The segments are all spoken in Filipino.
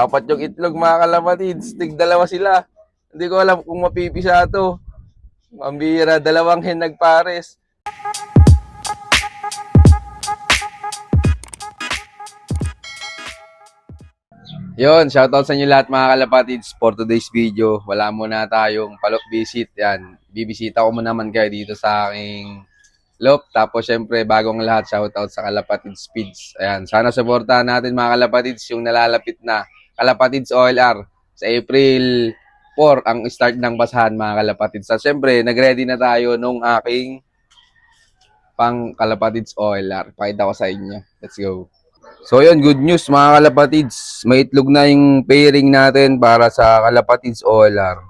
Apat yung itlog mga kalapatids. Tig-dalawa sila. Hindi ko alam kung mapipisa to. Mambira, dalawang hen nagpares. Yon, shoutout sa inyo lahat mga kalapatids for today's video. Wala muna tayong palok visit. Yan, bibisita ko muna naman kayo dito sa aking lop. Tapos syempre, bagong lahat, shoutout sa Kalapatids Feeds. Ayan, sana supportahan natin mga kalapatids yung nalalapit na Kalapatids OLR. Sa April 4 ang start ng basahan mga kalapatids. So syempre, nagready na tayo nung aking pang Kalapatids OLR. Pakita ko sa inyo. Let's go. So yun, good news mga kalapatids. May itlog na yung pairing natin para sa Kalapatids OLR.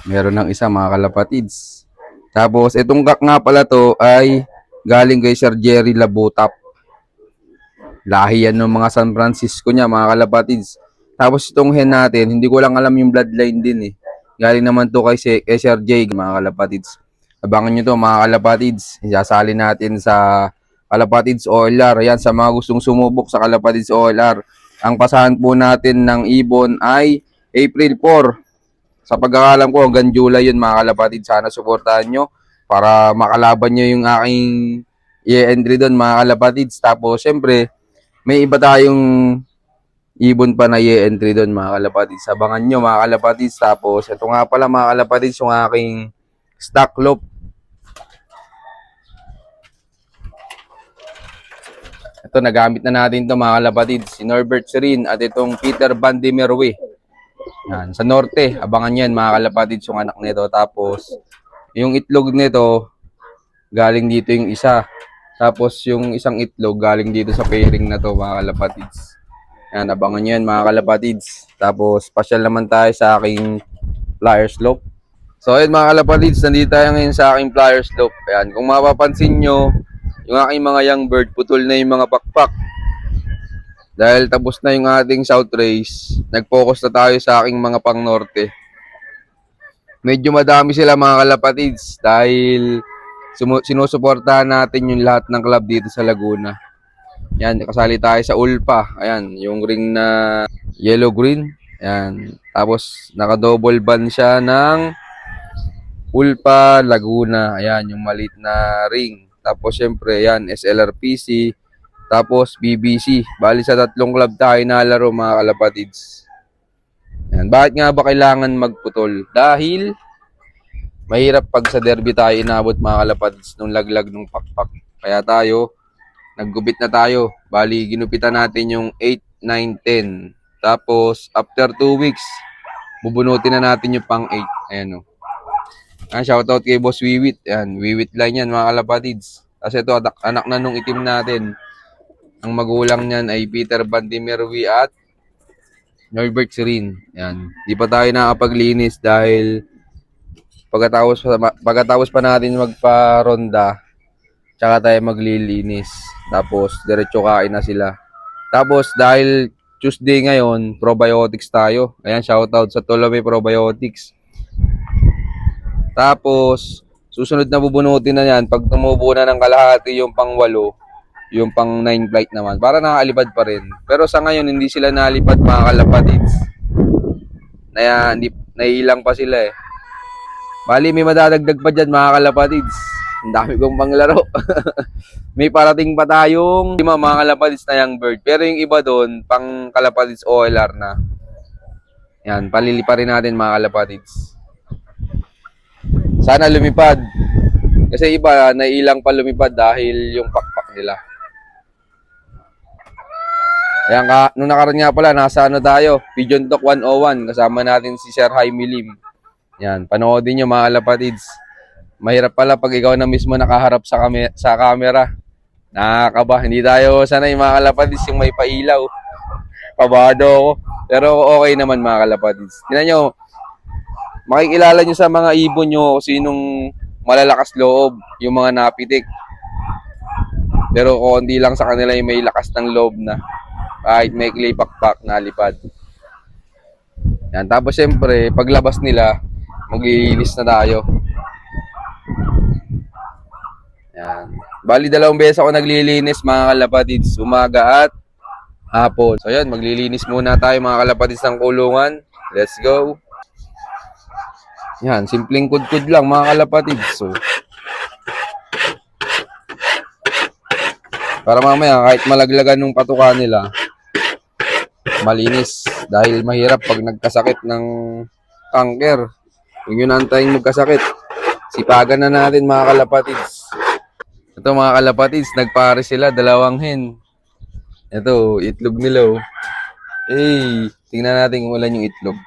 Meron ng isa mga kalapatids. Tapos itong kak nga pala to ay galing kay Sir Jerry Labutap. Lahi yan ng mga San Francisco niya mga kalapatids. Tapos itong hen natin, hindi ko lang alam yung bloodline din eh. Galing naman to kay Sir J mga kalapatids. Abangan nyo to mga kalapatids. Isasali natin sa Kalapatids OLR. Ayan, sa mga gustong sumubok sa Kalapatids OLR. Ang pasahan po natin ng ibon ay April 4. Sa pagkakalam ko, hanggang July yun mga kalapatids. Sana suportahan nyo para makalaban nyo yung aking i-entry doon mga kalapatids. Tapos, syempre, may iba tayong ibon pa na i-entry doon mga kalapatids. Abangan nyo mga kalapatids. Tapos, ito nga pala mga kalapatids, yung aking stock loop. Ito, nagamit na natin ito mga kalapatids. Si Norbert Serin at itong Peter Van de Merwe. Yan, sa norte, abangan yan mga kalapatids yung anak nito. Tapos, yung itlog nito, galing dito yung isa. Tapos, yung isang itlog, galing dito sa pairing na to mga kalapatids. Yan, abangan nyo yan mga kalapatids. Tapos, pasyal naman tayo sa aking flyer slope. So, ayun mga kalapatids, nandito tayo ngayon sa aking flyer slope. Ayan, kung mapapansin nyo, yung aking mga young bird, putol na yung mga pakpak. Dahil tapos na yung ating south race, nag-focus na tayo sa aking mga pang norte. Medyo madami sila mga kalapatids dahil sinusuportahan natin yung lahat ng club dito sa Laguna. Yan, kasali tayo sa Ulpa. Ayan, yung ring na yellow-green. Ayan, tapos naka-double band siya ng Ulpa, Laguna. Ayan, yung maliit na ring. Tapos, syempre, yan, SLRPC. Tapos, BBC. Bali sa tatlong club tayo nalaro, mga kalapatids. Yan. Bakit nga ba kailangan magputol? Dahil, mahirap pag sa derby tayo inabot, mga kalapatids, nung laglag ng pakpak. Kaya tayo, naggupit na tayo. Bali, ginupitan natin yung 8, 9, 10. Tapos, after 2 weeks, bubunutin na natin yung pang 8. Ayan o. Shoutout kay Boss Wiwit. Yan, Wiwit line yan mga kalapatids. Kasi ito, anak na nung itim natin. Ang magulang niyan ay Peter Van de Merwe at Norbert Serin. Yan. Di pa tayo nakapaglinis dahil pagkatapos pa natin magpa-ronda, tsaka tayo maglilinis. Tapos, diretso kain na sila. Tapos, dahil Tuesday ngayon, probiotics tayo. Ayan, shoutout sa Tolome Probiotics. Tapos, susunod na bubunutin na yan. Pag tumubo na ng kalahati yung pang 8, yung pang 9 flight naman. Para nakakalipad pa rin. Pero sa ngayon, hindi sila nalipad mga kalapatids. Naiilang pa sila eh. Bali, may madadagdag pa dyan mga kalapatids. Ang dami kong panglaro. May parating pa tayong 5 mga kalapatids na young bird. Pero yung iba doon, pang kalapatids OLR na. Yan, palilipa rin natin mga kalapatids. Sana lumipad. Kasi iba, naiilang pa lumipad dahil yung pakpak nila. Ayan ka, nung nakaraan nga pala, nasa ano tayo, Pigeon Talk 101. Kasama natin si Sir Jaime Lim. Yan, panoodin nyo mga kalapatids. Mahirap pala pag ikaw na mismo nakaharap sa camera. Nakakaba, hindi tayo sanay mga kalapatids yung may pailaw. Kabado ako. Pero okay naman mga kalapatids. Tingnan nyo, makikilala nyo sa mga ibon nyo kung sinong malalakas loob, yung mga napitik. Pero kundi lang sa kanila yung may lakas ng loob na. Kahit may clay pakpak na lipad. Yan. Tapos syempre, paglabas nila, maglilinis na tayo. Yan. Bali 2 beses ako naglilinis mga kalapatids, umaga at hapon. So yan, maglilinis muna tayo mga kalapatids ng kulungan. Let's go. Yan, simpleng kudkud lang mga kalapatids. So, para mamaya kahit malaglagan ng patuka nila, malinis. Dahil mahirap pag nagkasakit ng cancer. Kung yun antayin magkasakit, sipagan na natin mga kalapatids. Ito mga kalapatids, nagpare sila, dalawang hen. Ito, itlog nila oh. Tingnan natin kung ulan yung itlog.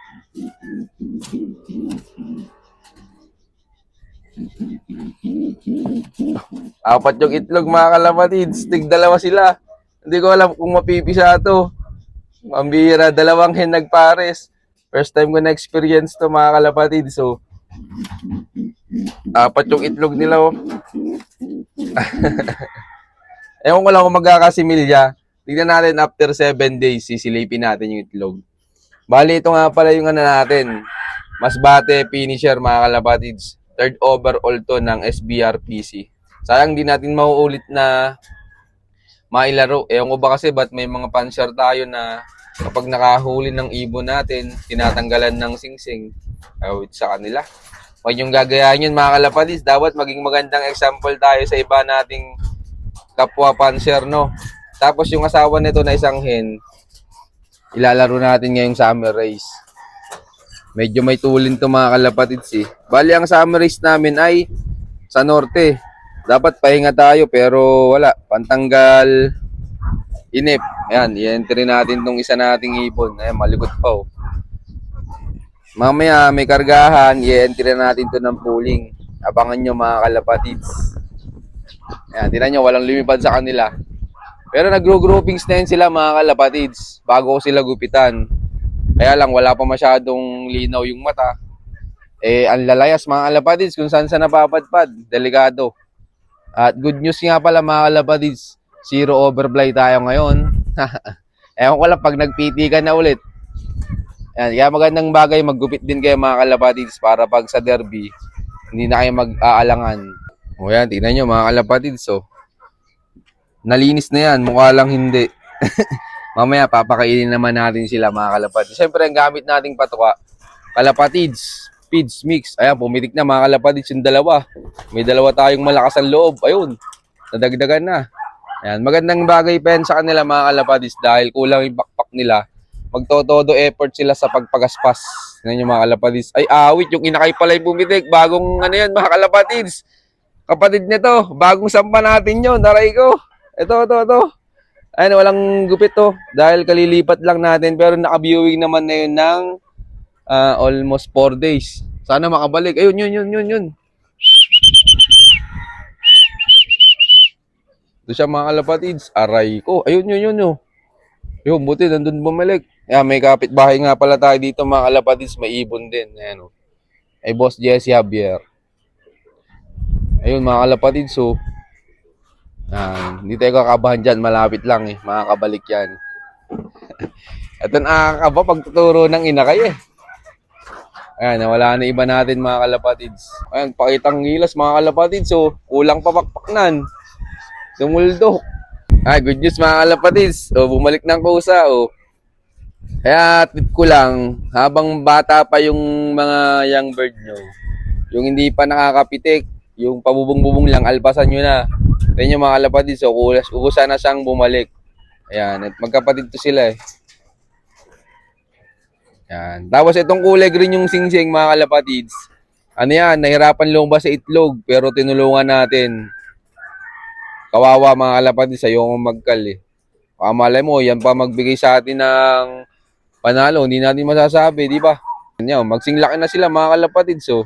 Apat yung itlog mga kalapatids, tig-dalawa sila. Hindi ko alam kung mapipisa to. Mambira, dalawang hen nagpares. First time ko na-experience to mga kalapatids. So, apat yung itlog nila oh. Ewan ko lang kung magkakasimilya. Tignan natin after 7 days, sisilipin natin yung itlog. Bali, ito nga pala yung ano natin. Masbate finisher mga kalapatids. Third overall to ng SBRPC. Sayang di natin mauulit na mailaro. Ewan ko ba kasi ba't may mga pansher tayo na kapag nakahuli ng ibon natin, tinatanggalan ng singsing. Sa kanila. Huwag yung gagayahin yun mga kalapatids. Dapat maging magandang example tayo sa iba nating kapwa pansher, no? Tapos yung asawa nito na isang hen, ilalaro natin ngayong summer race. Medyo may tulin to mga kalapatids eh. Bali ang summer race namin ay sa norte. Dapat pahinga tayo pero wala. Pantanggal inip. Ayan, i-entry natin tong isa nating ibon. Ayan, malikot pa oh. Mamaya may kargahan, i-entry natin to ng pooling. Abangan nyo mga kalapatids. Ayan, tinan nyo, walang lumipad sa kanila. Pero nag-groupings na yun sila mga kalapatids bago ko sila gupitan. Kaya lang wala pa masyadong linaw yung mata. Ang lalayas mga kalapatids kung saan sa napapadpad. Delikado. At good news nga pala mga kalapatids, 0 overfly tayo ngayon. Ewan ko lang pag nag-PT ka na ulit. Ayan, kaya magandang bagay maggupit din kayo mga kalapatids para pag sa derby, hindi na kayo mag-aalangan. O yan, tingnan nyo mga kalapatids. So, nalinis na yan, mukha lang hindi. Mamaya papakainin naman natin sila mga kalapatids. Siyempre ang gamit nating patuka, kalapatids, feeds mix. Ayan, pumitik na mga kalapatids yung dalawa. May dalawa tayong malakas ang loob. Ayun, nadagdagan na. Ayan, magandang bagay pa yan sa kanila mga kalapatids dahil kulang yung backpack nila. Magtotodo effort sila sa pagpagaspas. Yan yung mga kalapatids. Ay, awit, yung inakay pala yung pumitik. Bagong ano yan mga kalapatids. Kapatid nito, bagong sampa natin yun. Naray ko. Ito. Ayun, walang gupit to. Dahil kalilipat lang natin. Pero naka-viewing naman na yun ng almost 4 days. Sana makabalik. Ayun, yun. Ito siya mga kalapatids. Aray ko. Ayun, yun. Yung buti, nandun bumalik. Ayan, may kapitbahay nga pala tayo dito mga kalapatids. May ibon din. Ayan, ay Boss Jesse Javier. Ayun mga kalapatids. So, hindi tayo kakabahan dyan. Malapit lang eh. Makakabalik yan. Ito nakakaba pagtuturo ng inakay eh. Ayan, nawala na iba natin mga kalapatids. Ayan, pakitang gilas mga kalapatids. So, kulang papakpaknan. Tumuldok. Good news mga kalapatids. So, bumalik ng kusa. Kaya tip ko lang, habang bata pa yung mga young bird nyo, yung hindi pa nakakapitik, yung pabubong-bubong lang, alpasan nyo na. Then yung mga kalapatids, so ukusa na siyang bumalik. Ayan, at magkapatid to sila eh. Ayan. Tapos itong kulay green yung singsing mga kalapatids. Ano yan, nahirapan lumabas sa itlog, pero tinulungan natin. Kawawa mga kalapatids, ayokong magkal eh. Malay mo, yan pa magbigay sa atin ng panalo, hindi natin masasabi, di ba? Magsinglaki na sila mga kalapatids. So,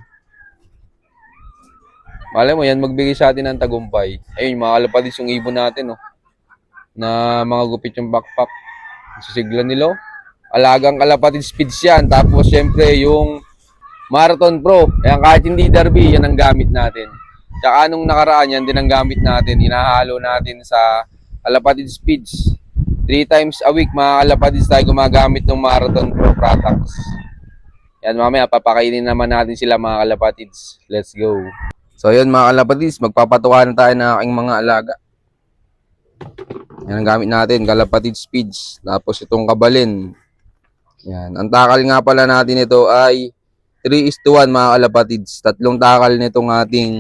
malay mo, yan magbigay sa atin ng tagumpay. Ayun, mga kalapatids yung ibon natin, na mga gupit yung backpack. Sisiglan nila, alagang kalapatids speeds yan. Tapos, syempre, yung Marathon Pro. Ayan, kahit hindi derby, yan ang gamit natin. Tsaka anong nakaraan, yan din ang gamit natin. Hinahalo natin sa kalapatids speeds. 3 times a week mga kalapatids tayo gumagamit ng Marathon Pro products. Yan, mamaya papakainin naman natin sila mga kalapatids. Let's go. So yun mga kalapatids, magpapatuwa na tayo ng aking mga alaga. Yan ang gamit natin, kalapatid speeds. Tapos itong kabalin. Yan. Ang takal nga pala natin ito ay 3:1 mga kalapatids. Tatlong takal nitong ating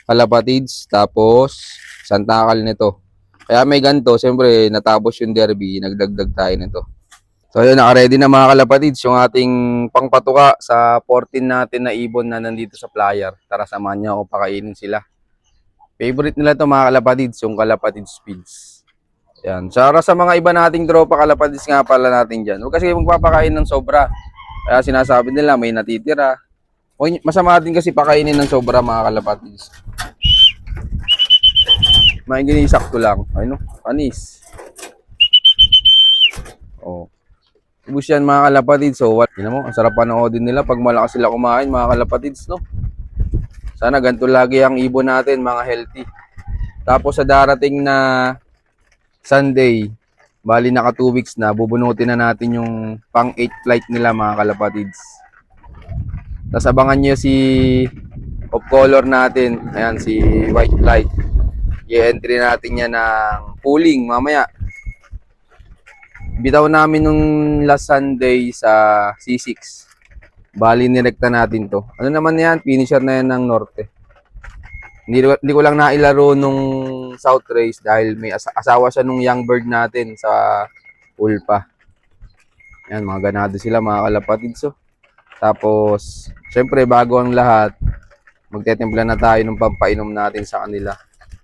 kalapatids. Tapos, isang takal nito. Kaya may ganito, siyempre natapos yung derby, nagdagdag tayo nito. So yun, naka-ready na mga kalapatids yung ating pangpatuka sa 14 natin na ibon na nandito sa flyer. Tara, samahan niyo ako, pakainin sila. Favorite nila to mga kalapatids, yung kalapatid speeds. Yan. Sa mga iba nating tropa kalapatids nga pala natin dyan. Huwag kasi magpapakain ng sobra. Kaya sinasabi nila may natitira. Masama din kasi pakainin ng sobra mga kalapatids. May ginisakto lang. Ay no, panis. Oh. Ubus yan mga kalapatids. So, yun mo, ang sarap panoodin nila pag malakas sila kumain mga kalapatids, no? Sana ganito lagi ang ibon natin, mga healthy. Tapos sa darating na Sunday, bali naka 2 weeks na, bubunutin na natin yung pang 8 flight nila mga kalapatids. Tapos abangan nyo si of color natin. Ayan, si white flight. I-entry natin yan ng pooling mamaya. Bitaw namin nung last Sunday sa C6. Bali, nirekta natin to. Ano naman yan? Finisher na yan ng Norte. Hindi ko lang nailaro nung South Race dahil may asawa siya nung young bird natin sa Ulpa. Yan, mga ganado sila, mga kalapatids. So. Tapos, syempre, bago ang lahat, magtetimpla na tayo ng pampainom natin sa kanila.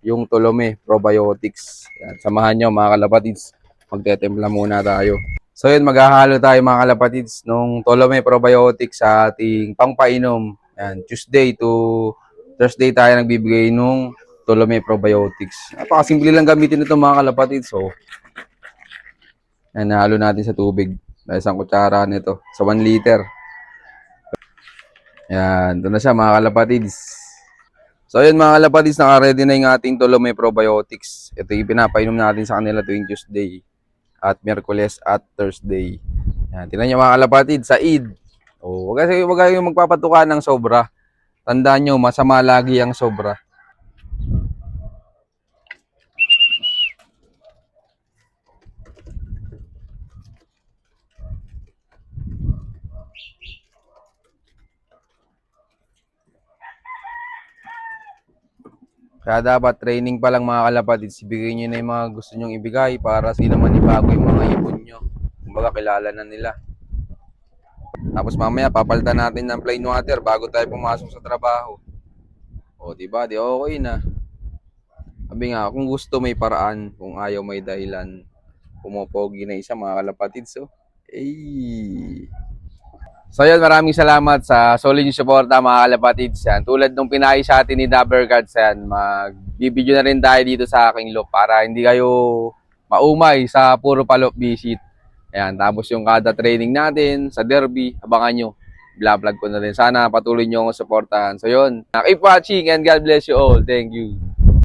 Yung Tolome Probiotics. Yan, samahan nyo mga kalapatids. Magtetimpla muna tayo. So yun, maghahalo tayo mga kalapatids nung Tolome Probiotics sa ating pampainom. Yan, Tuesday to Thursday tayo nagbibigay nung Tolome Probiotics. Napakasimple lang gamitin ito mga kalapatids. So, yan, nahalo natin sa tubig. Isang kutsara nito sa 1 liter. Yan, ito na siya mga kalapatids. So ayun mga kalapatids, naka-ready na yung ating Tolome Probiotics. Ito yung pinapainom natin sa kanila tuwing Tuesday at Miyerkules at Thursday. Yan, tingnan niyo mga kalapatids sa Eid. Oh, wag kayong magpapatuka ng sobra. Tandaan nyo, masama lagi ang sobra. Kaya dapat training pa lang mga kalapatids, ibigay nyo na yung mga gusto nyong ibigay para hindi naman ibago yung mga ibon nyo. Kumbaga kilala na nila. Tapos mamaya papalitan natin ng plain water bago tayo pumasok sa trabaho. O diba, di okay na. Sabi nga, kung gusto may paraan, kung ayaw may dahilan. Pumopogi na isa mga kalapatids. So, eh. So yun, maraming salamat sa solid yung suporta mga kalapatids. Yan. Tulad nung pinahi sa atin ni Dabber Cards, yan, mag-video na rin tayo dito sa aking loop para hindi kayo maumay sa puro palop visit. Ayan, tapos yung kada training natin sa derby, abangan nyo. Vlog ko na rin. Sana patuloy nyo akong supportahan. So yun, keep watching and God bless you all. Thank you.